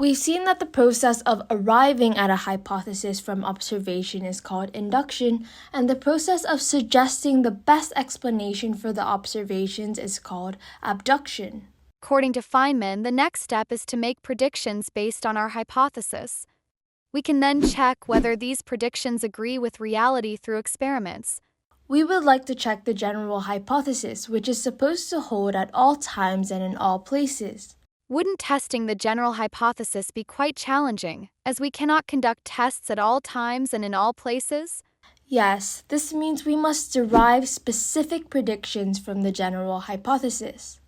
We've seen that the process of arriving at a hypothesis from observation is called induction, and the process of suggesting the best explanation for the observations is called abduction. According to Feynman, the next step is to make predictions based on our hypothesis. We can then check whether these predictions agree with reality through experiments. We would like to check the general hypothesis, which is supposed to hold at all times and in all places. Wouldn't testing the general hypothesis be quite challenging, as we cannot conduct tests at all times and in all places? Yes, this means we must derive specific predictions from the general hypothesis.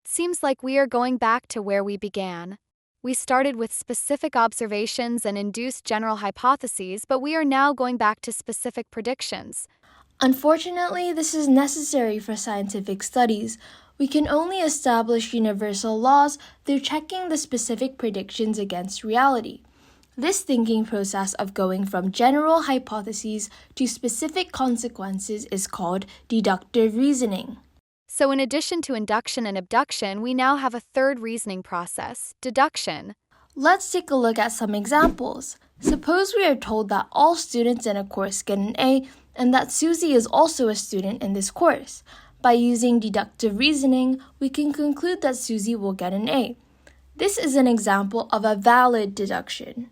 Seems like we are going back to where we began. We started with specific observations and induced general hypotheses, but we are now going back to specific predictions. Unfortunately, this is necessary for scientific studies. We can only establish universal laws through checking the specific predictions against reality. This thinking process of going from general hypotheses to specific consequences is called deductive reasoning. So in addition to induction and abduction, we now have a third reasoning process, deduction. Let's take a look at some examples. Suppose we are told that all students in a course get an A and that Susie is also a student in this course. By using deductive reasoning, we can conclude that Susie will get an A. This is an example of a valid deduction.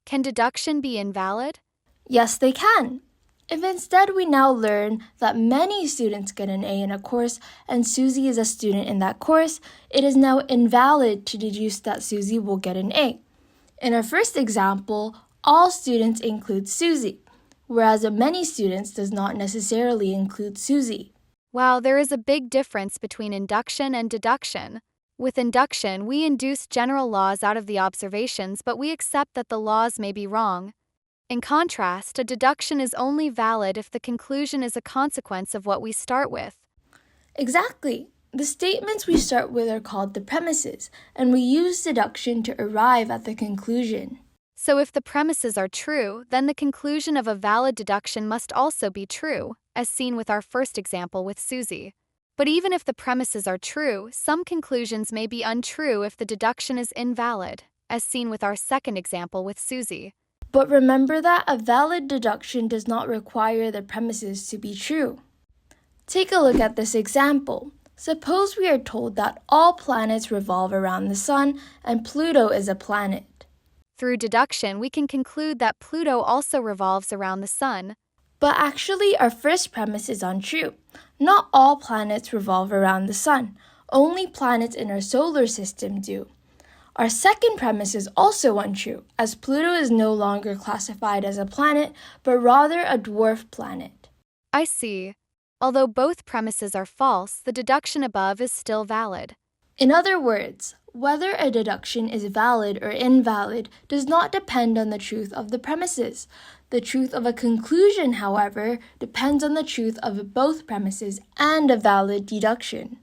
Can deduction be invalid? Yes, they can. If instead we now learn that many students get an A in a course and Susie is a student in that course, it is now invalid to deduce that Susie will get an A. In our first example, all students include Susie, whereas many students does not necessarily include Susie. Wow, there is a big difference between induction and deduction. With induction, we induce general laws out of the observations, but we accept that the laws may be wrong. In contrast, a deduction is only valid if the conclusion is a consequence of what we start with. Exactly. The statements we start with are called the premises, and we use deduction to arrive at the conclusion. So if the premises are true, then the conclusion of a valid deduction must also be true, as seen with our first example with Susie. But even if the premises are true, some conclusions may be untrue if the deduction is invalid, as seen with our second example with Susie. But remember that a valid deduction does not require the premises to be true. Take a look at this example. Suppose we are told that all planets revolve around the Sun and Pluto is a planet. Through deduction, we can conclude that Pluto also revolves around the Sun. But actually, our first premise is untrue. Not all planets revolve around the Sun. Only planets in our solar system do. Our second premise is also untrue, as Pluto is no longer classified as a planet, but rather a dwarf planet. I see. Although both premises are false, the deduction above is still valid. In other words, whether a deduction is valid or invalid does not depend on the truth of the premises. The truth of a conclusion, however, depends on the truth of both premises and a valid deduction.